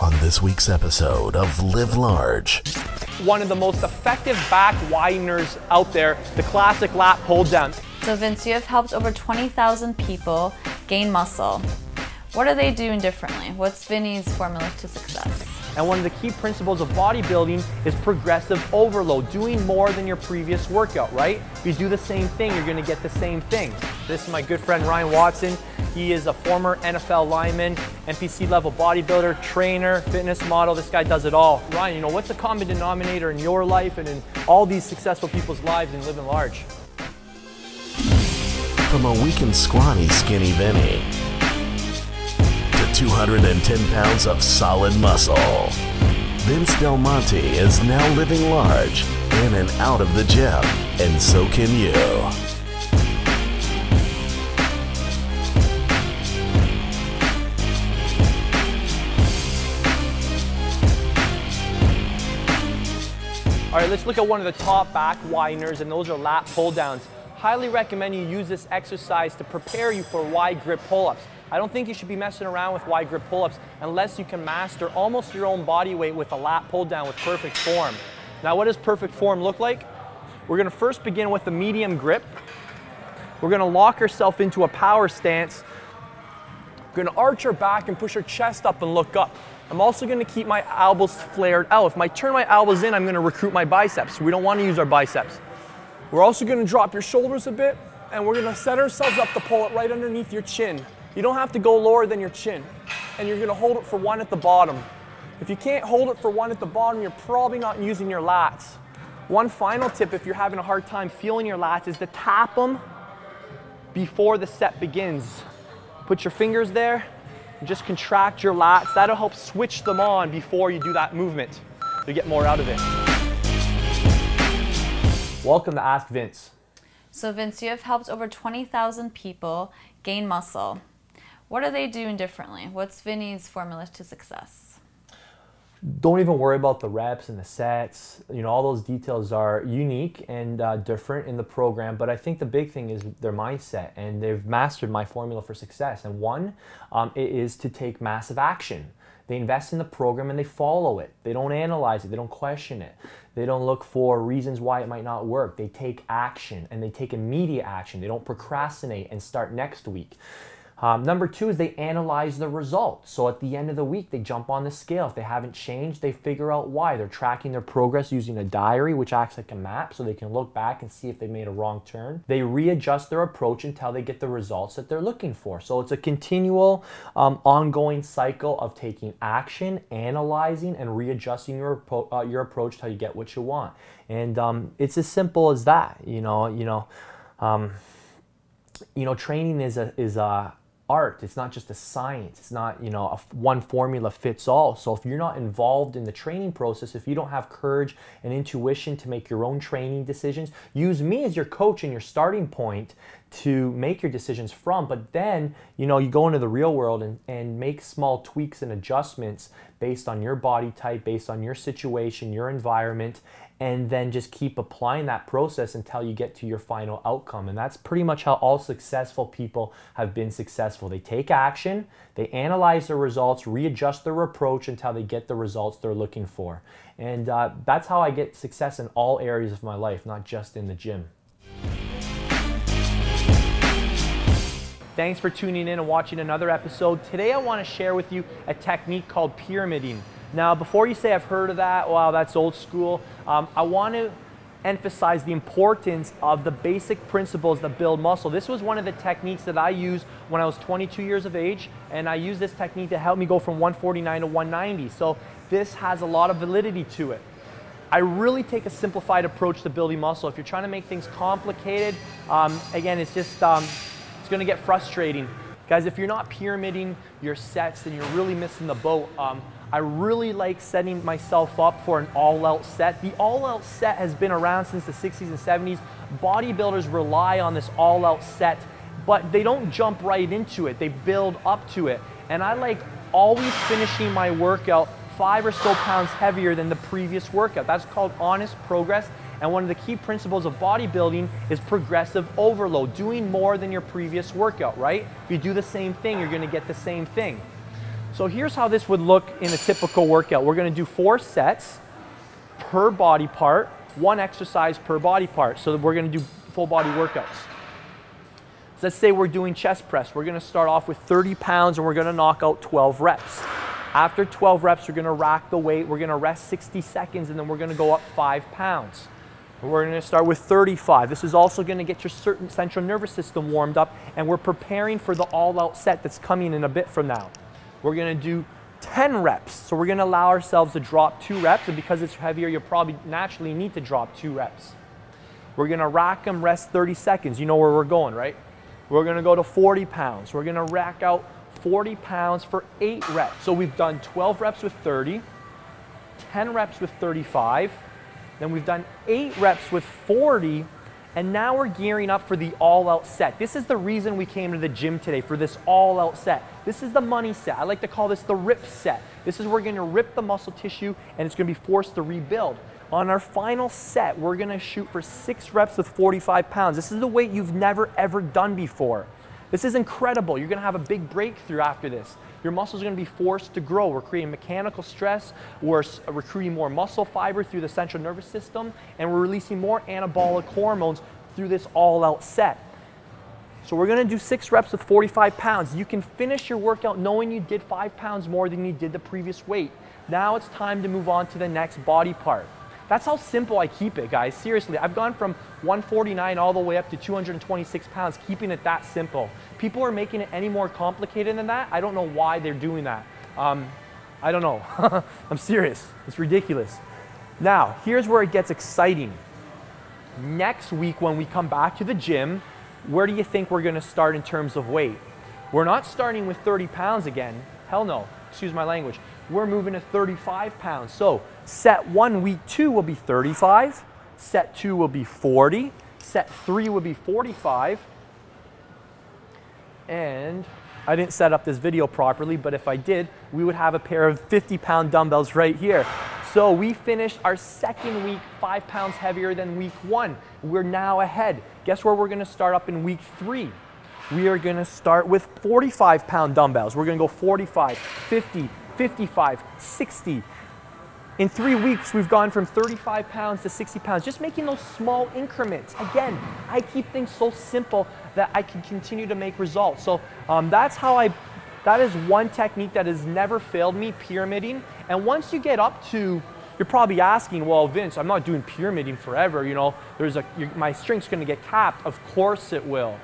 on this week's episode of Live Large. One of the most effective back wideners out there, the classic lat pull-down. So Vince, you have helped over 20,000 people gain muscle. What are they doing differently? What's Vinny's formula to success? And one of the key principles of bodybuilding is progressive overload, doing more than your previous workout, right? If you do the same thing, you're gonna get the same thing. This is my good friend Ryan Watson. He is a former NFL lineman, NPC level bodybuilder, trainer, fitness model. This guy does it all. Ryan, what's the common denominator in your life and in all these successful people's lives in living large? From a weak and scrawny skinny Vinny to 210 pounds of solid muscle, Vince Del Monte is now living large in and out of the gym, and so can you. All right, let's look at one of the top back wideners, and those are lat pull-downs. Highly recommend you use this exercise to prepare you for wide grip pull-ups. I don't think you should be messing around with wide grip pull-ups unless you can master almost your own body weight with a lat pull-down with perfect form. Now, what does perfect form look like? We're gonna first begin with the medium grip. We're gonna lock ourselves into a power stance. We're gonna arch our back and push our chest up and look up. I'm also gonna keep my elbows flared out. If I turn my elbows in, I'm gonna recruit my biceps. We don't wanna use our biceps. We're also gonna drop your shoulders a bit, and we're gonna set ourselves up to pull it right underneath your chin. You don't have to go lower than your chin. And you're gonna hold it for one at the bottom. If you can't hold it for one at the bottom, you're probably not using your lats. One final tip if you're having a hard time feeling your lats is to tap them before the set begins. Put your fingers there, and just contract your lats. That'll help switch them on before you do that movement to get more out of it. Welcome to Ask Vince. So Vince, you have helped over 20,000 people gain muscle. What are they doing differently? What's Vinny's formula to success? Don't even worry about the reps and the sets. All those details are unique and different in the program, but I think the big thing is their mindset, and they've mastered my formula for success. And one, it is to take massive action. They invest in the program and they follow it. They don't analyze it. They don't question it. They don't look for reasons why it might not work. They take action, and they take immediate action. They don't procrastinate and start next week. Number two is they analyze the results. So at the end of the week, they jump on the scale. If they haven't changed, they figure out why. They're tracking their progress using a diary, which acts like a map, so they can look back and see if they made a wrong turn. They readjust their approach until they get the results that they're looking for. So it's a continual, ongoing cycle of taking action, analyzing, and readjusting your approach till you get what you want. And it's as simple as that. Training is a art. It's not just a science. It's not, one formula fits all. So if you're not involved in the training process, if you don't have courage and intuition to make your own training decisions, use me as your coach and your starting point to make your decisions from. But then, you go into the real world and make small tweaks and adjustments based on your body type, based on your situation, your environment, and then just keep applying that process until you get to your final outcome. And that's pretty much how all successful people have been successful. They take action, they analyze their results, readjust their approach until they get the results they're looking for. And that's how I get success in all areas of my life, not just in the gym. Thanks for tuning in and watching another episode. Today I want to share with you a technique called pyrimidine. Now, before you say I've heard of that, wow, that's old school, I want to emphasize the importance of the basic principles that build muscle. This was one of the techniques that I used when I was 22 years of age, and I used this technique to help me go from 149 to 190. So this has a lot of validity to it. I really take a simplified approach to building muscle. If you're trying to make things complicated, again, it's just, it's going to get frustrating. Guys, if you're not pyramiding your sets, then you're really missing the boat. I really like setting myself up for an all-out set. The all-out set has been around since the 60s and 70s. Bodybuilders rely on this all-out set, but they don't jump right into it. They build up to it. And I like always finishing my workout 5 or so pounds heavier than the previous workout. That's called honest progress. And one of the key principles of bodybuilding is progressive overload, doing more than your previous workout, right? If you do the same thing, you're gonna get the same thing. So here's how this would look in a typical workout. We're gonna do 4 sets per body part, 1 exercise per body part. So we're gonna do full body workouts. So let's say we're doing chest press. We're gonna start off with 30 pounds and we're gonna knock out 12 reps. After 12 reps, we're gonna rack the weight, we're gonna rest 60 seconds, and then we're gonna go up 5 pounds. We're gonna start with 35. This is also gonna get your certain central nervous system warmed up, and we're preparing for the all-out set that's coming in a bit from now. We're gonna do 10 reps. So we're gonna allow ourselves to drop 2 reps, and because it's heavier, you'll probably naturally need to drop 2 reps. We're gonna rack them, rest 30 seconds. You know where we're going, right? We're gonna go to 40 pounds. We're gonna rack out 40 pounds for 8 reps. So we've done 12 reps with 30, 10 reps with 35, then we've done 8 reps with 40, and now we're gearing up for the all-out set. This is the reason we came to the gym today, for this all-out set. This is the money set. I like to call this the rip set. This is where we're gonna rip the muscle tissue and it's gonna be forced to rebuild. On our final set, we're gonna shoot for 6 reps with 45 pounds. This is the weight you've never ever done before. This is incredible. You're gonna have a big breakthrough after this. Your muscles are gonna be forced to grow. We're creating mechanical stress, we're recruiting more muscle fiber through the central nervous system, and we're releasing more anabolic hormones through this all-out set. So we're gonna do 6 reps with 45 pounds. You can finish your workout knowing you did 5 pounds more than you did the previous weight. Now it's time to move on to the next body part. That's how simple I keep it, guys. Seriously, I've gone from 149 all the way up to 226 pounds, keeping it that simple. People are making it any more complicated than that. I don't know why they're doing that. I don't know. I'm serious. It's ridiculous. Now, here's where it gets exciting. Next week, when we come back to the gym, where do you think we're gonna start in terms of weight? We're not starting with 30 pounds again. Hell no. Excuse my language. We're moving to 35 pounds. So set 1, week 2 will be 35, set 2 will be 40, set 3 will be 45, and I didn't set up this video properly, but if I did, we would have a pair of 50-pound dumbbells right here. So we finished our second week 5 pounds heavier than week 1. We're now ahead. Guess where we're gonna start up in week 3? We are gonna start with 45-pound dumbbells. We're gonna go 45, 50, 55, 60. In 3 weeks, we've gone from 35 pounds to 60 pounds, just making those small increments. Again, I keep things so simple that I can continue to make results. So that is one technique that has never failed me, pyramiding. And once you get up to, you're probably asking, well, Vince, I'm not doing pyramiding forever. You know, my strength's gonna get capped. Of course it will.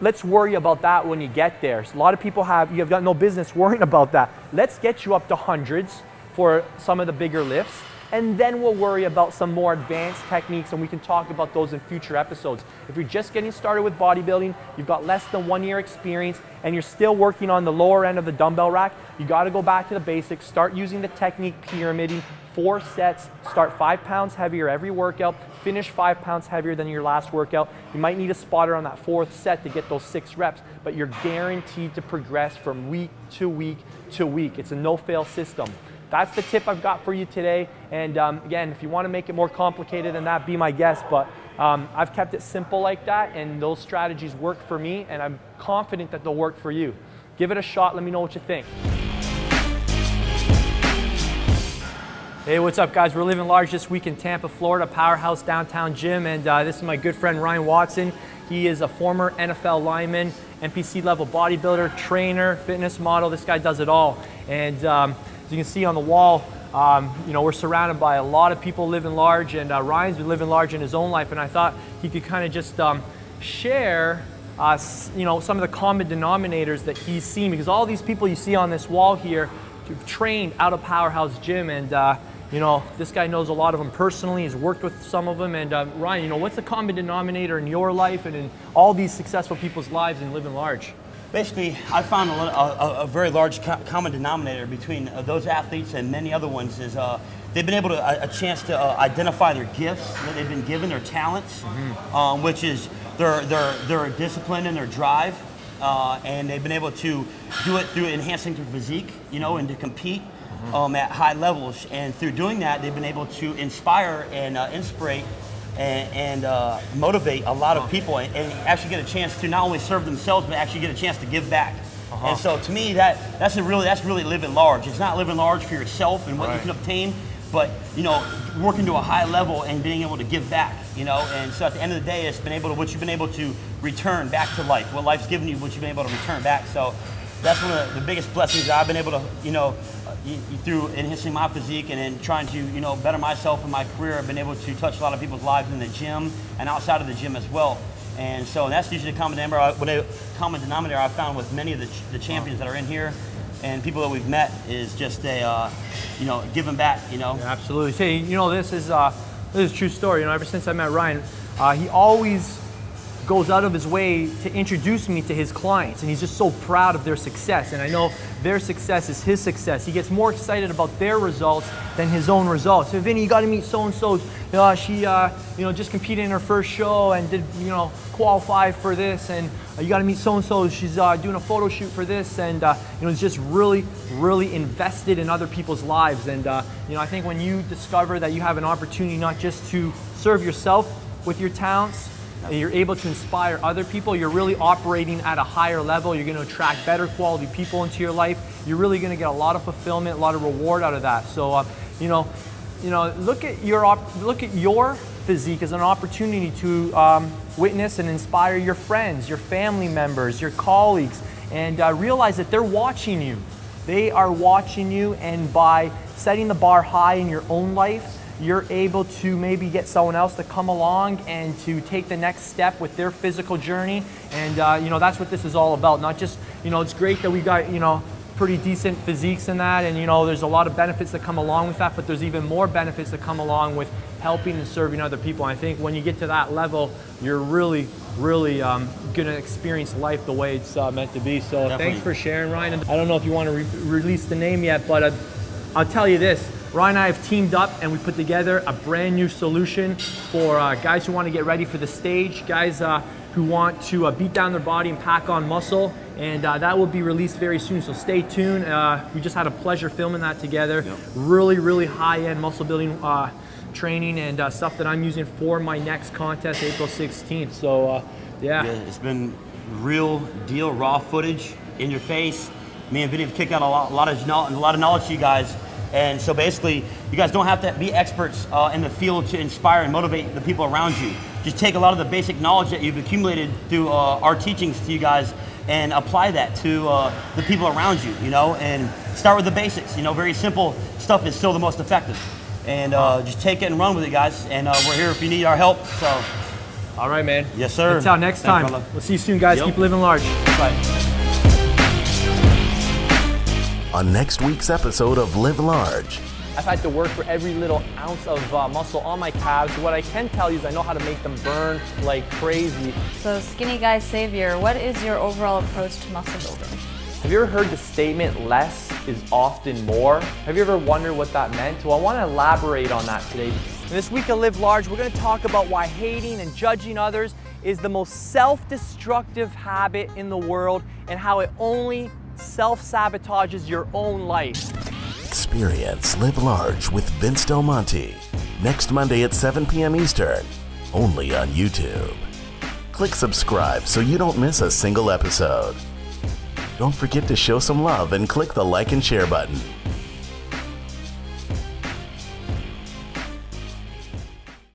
Let's worry about that when you get there. So a lot of people you've got no business worrying about that. Let's get you up to hundreds for some of the bigger lifts, and then we'll worry about some more advanced techniques, and we can talk about those in future episodes. If you're just getting started with bodybuilding, you've got less than 1 year experience, and you're still working on the lower end of the dumbbell rack, you gotta go back to the basics, start using the technique pyramiding, 4 sets, start 5 pounds heavier every workout, finish 5 pounds heavier than your last workout. You might need a spotter on that 4th set to get those 6 reps, but you're guaranteed to progress from week to week to week. It's a no-fail system. That's the tip I've got for you today. And again, if you want to make it more complicated than that, be my guest. But I've kept it simple like that, and those strategies work for me, and I'm confident that they'll work for you. Give it a shot. Let me know what you think. Hey, what's up, guys? We're living large this week in Tampa, Florida, Powerhouse Downtown Gym, and this is my good friend Ryan Watson. He is a former NFL lineman, NPC level bodybuilder, trainer, fitness model. This guy does it all. And as you can see on the wall, you know, we're surrounded by a lot of people living large, and Ryan's been living large in his own life, and I thought he could kind of just share you know, some of the common denominators that he's seen, because all these people you see on this wall here have trained out of Powerhouse Gym, and you know, this guy knows a lot of them personally. He's worked with some of them. And Ryan, you know, what's the common denominator in your life and in all these successful people's lives in living large? Basically, I found a very large common denominator between those athletes and many other ones is they've been able to a chance to identify their gifts that they've been given, their talents, which is their discipline and their drive, and they've been able to do it through enhancing their physique, you know, and to compete at high levels. And through doing that, they've been able to inspire and inspirate and motivate a lot of people, and actually get a chance to not only serve themselves, but actually get a chance to give back And so to me, that's really living large. It's not living large for yourself and what you can obtain, but you know, working to a high level and being able to give back. You know, and so at the end of the day, it's been able to what you've been able to return back to life. What life's given you, what you've been able to return back. So that's one of the biggest blessings that I've been able to, you know, through enhancing my physique and then trying to, you know, better myself in my career. I've been able to touch a lot of people's lives in the gym and outside of the gym as well. And so that's usually the common denominator I've found with many of the champions that are in here and people that we've met is just a, you know, giving back, you know. Yeah, absolutely. See, you know, this is a true story. You know, ever since I met Ryan, he always goes out of his way to introduce me to his clients, and he's just so proud of their success. And I know their success is his success. He gets more excited about their results than his own results. So, Vinny, you got to meet so-and-so. She, you know, just competed in her first show and did, you know, qualify for this. And you got to meet so-and-so. She's doing a photo shoot for this. And, you know, it's just really, really invested in other people's lives. And, you know, I think when you discover that you have an opportunity not just to serve yourself with your talents, you're able to inspire other people, you're really operating at a higher level, you're going to attract better quality people into your life, you're really going to get a lot of fulfillment, a lot of reward out of that. So, you know, look at your physique as an opportunity to witness and inspire your friends, your family members, your colleagues, and realize that they're watching you. They are watching you, and by setting the bar high in your own life, you're able to maybe get someone else to come along and to take the next step with their physical journey. And you know, that's what this is all about. Not just, you know, it's great that we got, you know, pretty decent physiques in that, and you know, there's a lot of benefits that come along with that, but there's even more benefits that come along with helping and serving other people. And I think when you get to that level, you're really, really gonna experience life the way it's meant to be. So definitely. Thanks for sharing, Ryan. I don't know if you want to release the name yet, but I'll tell you this. Ryan and I have teamed up and we put together a brand new solution for guys who want to get ready for the stage, guys who want to beat down their body and pack on muscle, and that will be released very soon, so stay tuned. We just had a pleasure filming that together. Yep. Really, really high-end muscle building training and stuff that I'm using for my next contest, April 16th, so yeah. It's been real deal, raw footage, in your face. Me and Vinny have kicked out a lot of knowledge to you guys. And so basically, you guys don't have to be experts in the field to inspire and motivate the people around you. Just take a lot of the basic knowledge that you've accumulated through our teachings to you guys and apply that to the people around you, you know, and start with the basics. You know, very simple stuff is still the most effective. And just take it and run with it, guys. And we're here if you need our help, so. All right, man. Yes, sir. Until next time. We'll see you soon, guys. Yep. Keep living large. Bye. On next week's episode of Live Large. I've had to work for every little ounce of muscle on my calves. What I can tell you is I know how to make them burn like crazy. So Skinny Guy Savior, what is your overall approach to muscle building? Have you ever heard the statement, less is often more? Have you ever wondered what that meant? Well, I want to elaborate on that today. In this week of Live Large, we're going to talk about why hating and judging others is the most self-destructive habit in the world and how it only self-sabotages your own life. Experience Live Large with Vince Del Monte next Monday at 7 p.m. Eastern, only on YouTube. Click subscribe so you don't miss a single episode. Don't forget to show some love and click the like and share button.